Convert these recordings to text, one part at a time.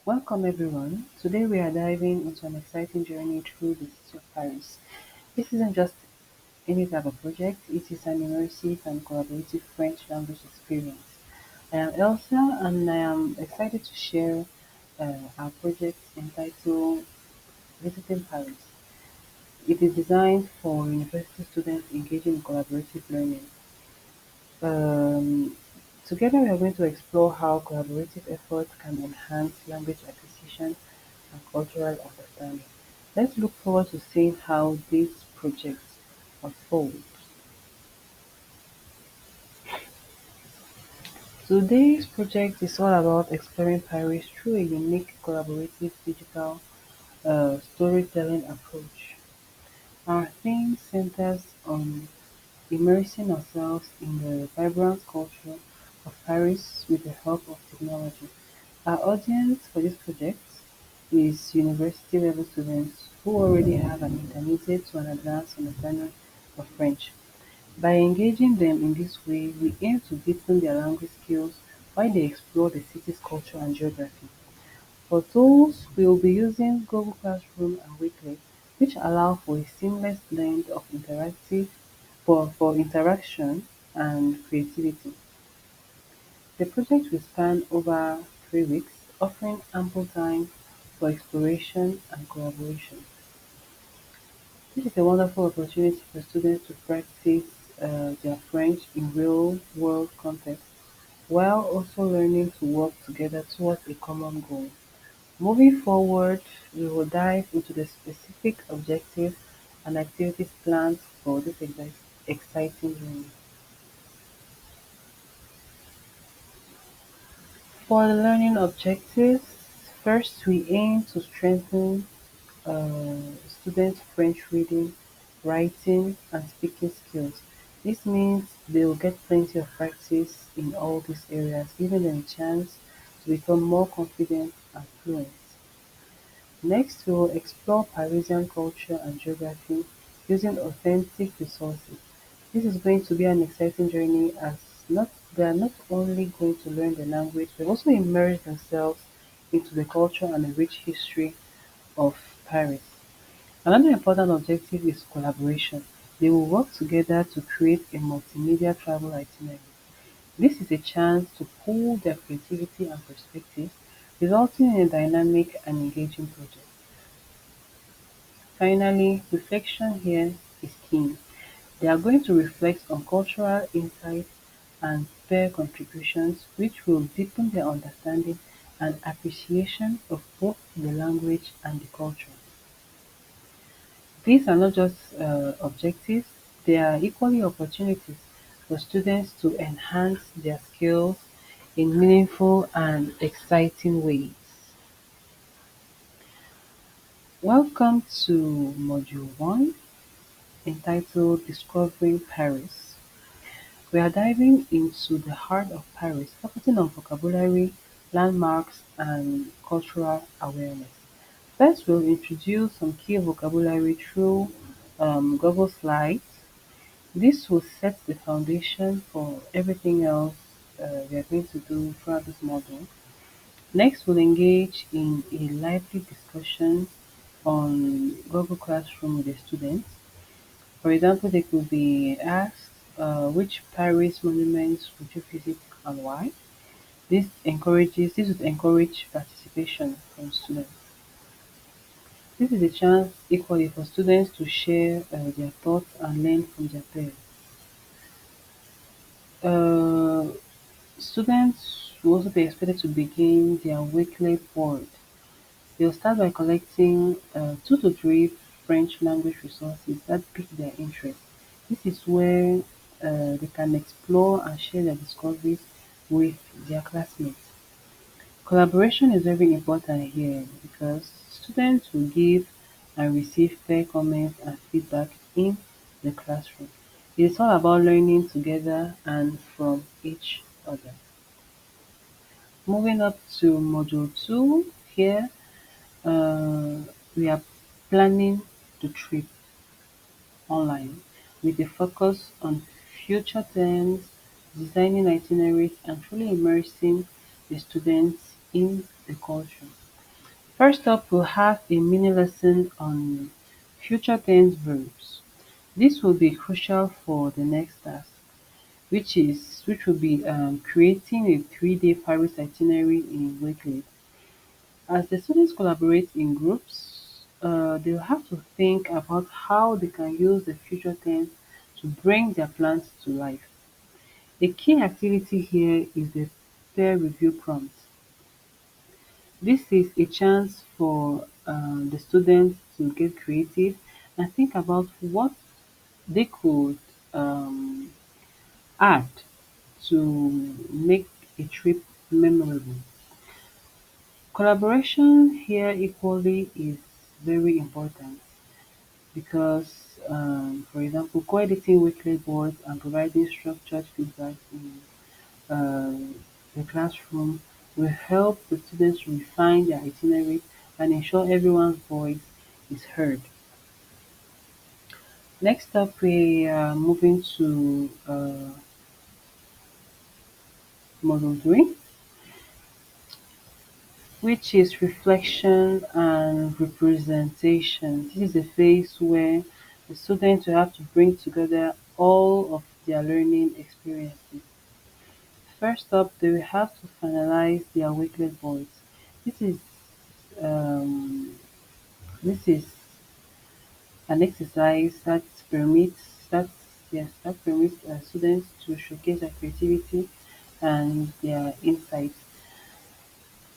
Welcome everyone. Today we are diving into an exciting journey through the city of Paris. This isn't just any type of project, it is an immersive and collaborative French language experience. I am Elsa and I am excited to share our project entitled Visiting Paris. It is designed for university students engaging in collaborative learning. Um, Together we are going to explore how collaborative efforts can enhance language acquisition and cultural understanding. Let's look forward to seeing how this project unfolds. Today's project is all about exploring Paris through a unique collaborative digital storytelling approach. Our theme centers on immersing ourselves in the vibrant culture of Paris with the help of technology. Our audience for this project is university level students who already have an intermediate to an advanced understanding of French. By engaging them in this way, we aim to deepen their language skills while they explore the city's culture and geography. For tools, we will be using Google Classroom and Weekly, which allow for a seamless blend of for interaction and creativity. The project will span over 3 weeks, offering ample time for exploration and collaboration. This is a wonderful opportunity for students to practice their French in real-world context while also learning to work together towards a common goal. Moving forward, we will dive into the specific objectives and activities planned for this exciting journey. For the learning objectives, first we aim to strengthen uh, students' French reading, writing, and speaking skills. This means they will get plenty of practice in all these areas, giving them a chance to become more confident and fluent. Next, we will explore Parisian culture and geography using authentic resources. This is going to be an exciting journey as not they are not only going to learn the language, but also immerse themselves into the culture and the rich history of Paris. Another important objective is collaboration. They will work together to create a multimedia travel itinerary. This is a chance to pool their creativity and perspective, resulting in a dynamic and engaging project. Finally, reflection here is key. They are going to reflect on cultural insights and peer contributions, which will deepen their understanding and appreciation of both the language and the culture. These are not just objectives, they are equally opportunities for students to enhance their skills in meaningful and exciting ways. Welcome to Module 1 entitled Discovering Paris. We are diving into the heart of Paris, focusing on vocabulary, landmarks, and cultural awareness. First, we'll introduce some key vocabulary through Google Slides. This will set the foundation for everything else we are going to do throughout this module. Next, we'll engage in a lively discussion on Google Classroom with the students. For example, they could be asked, which Paris monuments would you visit and why? This would encourage participation from students. This is a chance equally for students to share their thoughts and learn from their peers. Uh, Students will also be expected to begin their weekly board. They'll start by collecting 2 to 3 French language resources that pique their interest. This is where they can explore and share their discoveries with their classmates. Collaboration is very important here because students will give and receive fair comments and feedback in the classroom. It is all about learning together and from each other. Moving up to Module 2, here uh, we are planning the trip online with a focus on future terms, designing itineraries, and truly immersing the students in the culture. First up, we'll have a mini lesson on future tense verbs. This will be crucial for the next task, which will be creating a 3-day Paris itinerary in Wakelet. As the students collaborate in groups, they'll have to think about how they can use the future tense to bring their plans to life. A key activity here is the peer review prompt. This is a chance for the students to get creative and think about what they could um, add to make a trip memorable. Collaboration here equally is very important because, for example, co-editing weekly boards and providing structured feedback in uh, the classroom will help the students refine their itinerary and ensure everyone's voice is heard. Next up, we are moving to model 3, which is reflection and representation. This is a phase where the students will have to bring together all of their learning experiences. First up, they will have to finalize their weekly boards. This is um, this is an exercise that that permits students to showcase their creativity and their insights.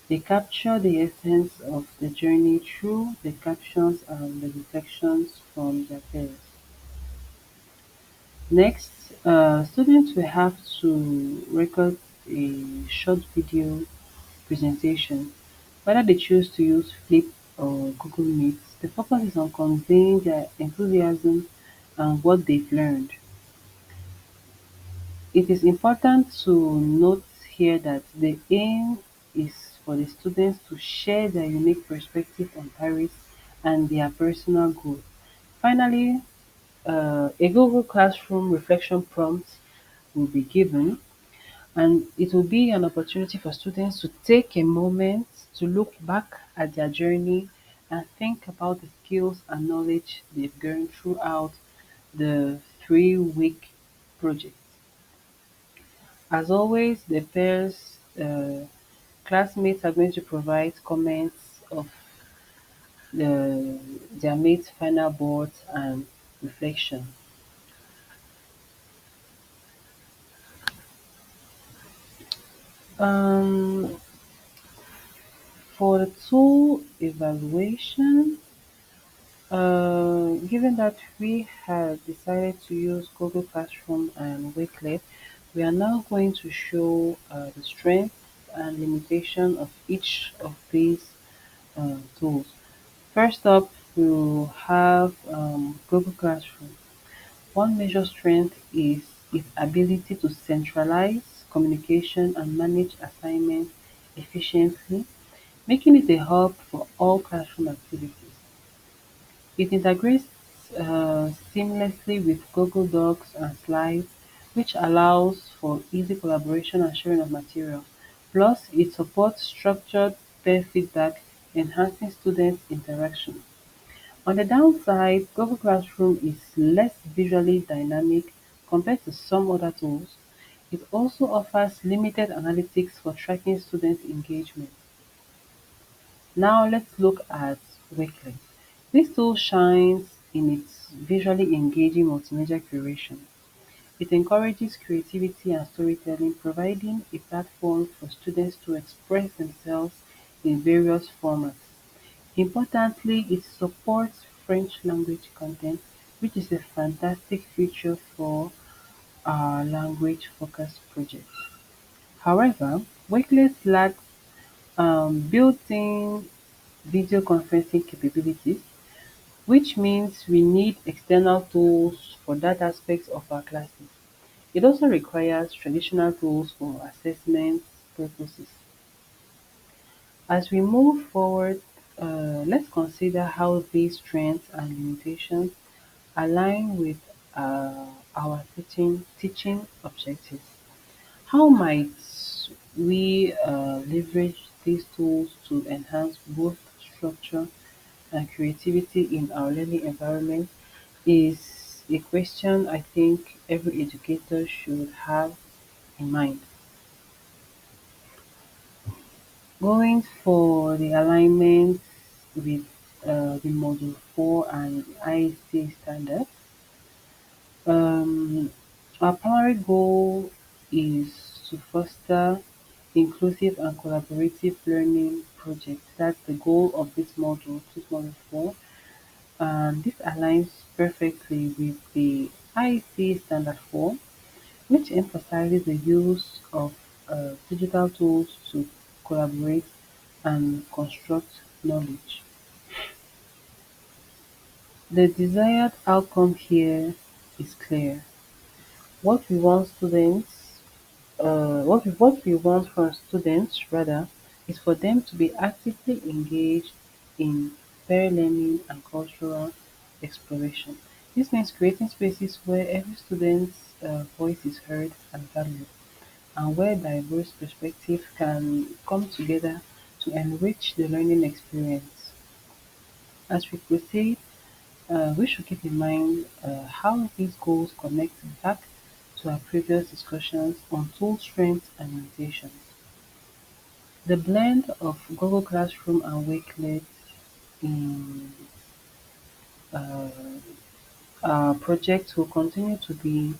They capture the essence of the journey through the captions and the reflections from their peers. Next, students will have to record a short video presentation. Whether they choose to use Flip or Google Meet, the focus is on conveying their enthusiasm and what they've learned. It is important to note here that the aim is for the students to share their unique perspective on Paris and their personal growth. Finally, a Google Classroom reflection prompt will be given, and it will be an opportunity for students to take a moment to look back at their journey and think about the skills and knowledge they've gained throughout the 3-week project. As always, the pairs classmates are going to provide comments of their mates' final boards and reflection. Um, for the tool evaluation, given that we have decided to use Google Classroom and Wakelet, we are now going to show the strength and limitation of each of these tools. First up, we'll have Google Classroom. One major strength is its ability to centralize communication and manage assignments efficiently, making it a hub for all classroom activities. It integrates seamlessly with Google Docs and Slides, which allows for easy collaboration and sharing of material. Plus, it supports structured peer feedback, enhancing student interaction. On the downside, Google Classroom is less visually dynamic compared to some other tools. It also offers limited analytics for tracking student engagement. Now let's look at Weekly. This tool shines in its visually engaging multimedia curation. It encourages creativity and storytelling, providing a platform for students to express themselves in various formats. Importantly, it supports French language content, which is a fantastic feature for our language-focused projects. However, Wakelet lacks built-in video conferencing capabilities, which means we need external tools for that aspect of our classes. It also requires traditional tools for assessment purposes. As we move forward, let's consider how these strengths and limitations align with our teaching objectives. How might we leverage these tools to enhance both structure and creativity in our learning environment is a question I think every educator should have in mind. Going for the alignment with the Module 4 and IC standard, um, our primary goal is to foster inclusive and collaborative learning projects. That's the goal of this module 4. And this aligns perfectly with the IC standard 4, which emphasizes the use of digital tools to collaborate and construct knowledge. The desired outcome here is clear. What we want students, what we want from students rather, is for them to be actively engaged in peer learning and cultural exploration. This means creating spaces where every student's voice is heard and valued, and where diverse perspectives can come together to enrich the learning experience. As we proceed, we should keep in mind how these goals connect back to our previous discussions on tool strengths and limitations. The blend of Google Classroom and Wakelet in uh, our project will continue to be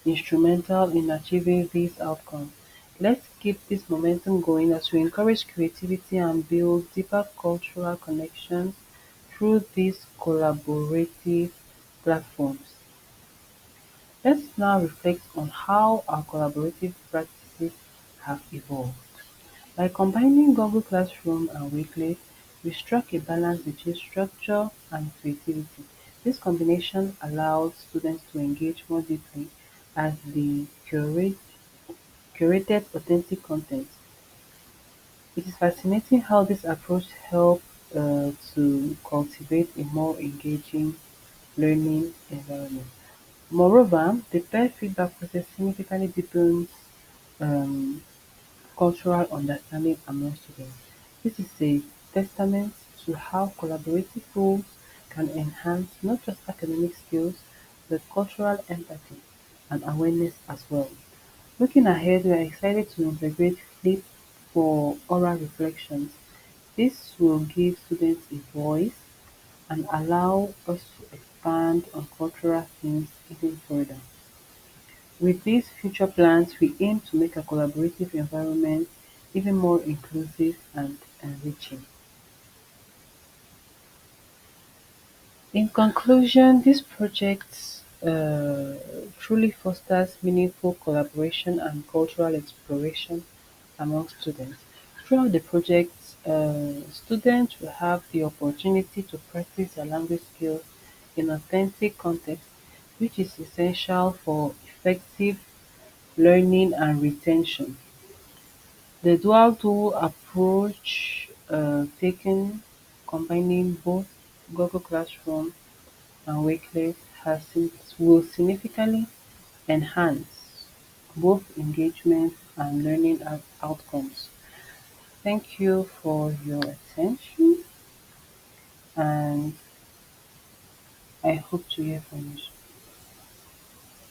instrumental in achieving these outcomes. Let's keep this momentum going as we encourage creativity and build deeper cultural connections through these collaborative platforms. Let's now reflect on how our collaborative practices have evolved. By combining Google Classroom and Wakelet, we struck a balance between structure and creativity. This combination allows students to engage more deeply as they curated authentic content. It is fascinating how this approach helped to cultivate a more engaging learning environment. Moreover, the peer feedback process significantly deepens um, cultural understanding among students. This is a testament to how collaborative tools can enhance not just academic skills, but cultural empathy and awareness as well. Looking ahead, we are excited to integrate Flip for oral reflections. This will give students a voice and allow us to expand on cultural themes even further. With these future plans, we aim to make a collaborative environment even more inclusive and enriching. In conclusion, this project truly fosters meaningful collaboration and cultural exploration among students. Throughout the project, students will have the opportunity to practice their language skills in authentic context, which is essential for effective learning and retention. The dual-tool approach taken, combining both Google Classroom and Wakelet, will significantly enhance both engagement and learning outcomes. Thank you for your attention, and I hope to hear from you soon.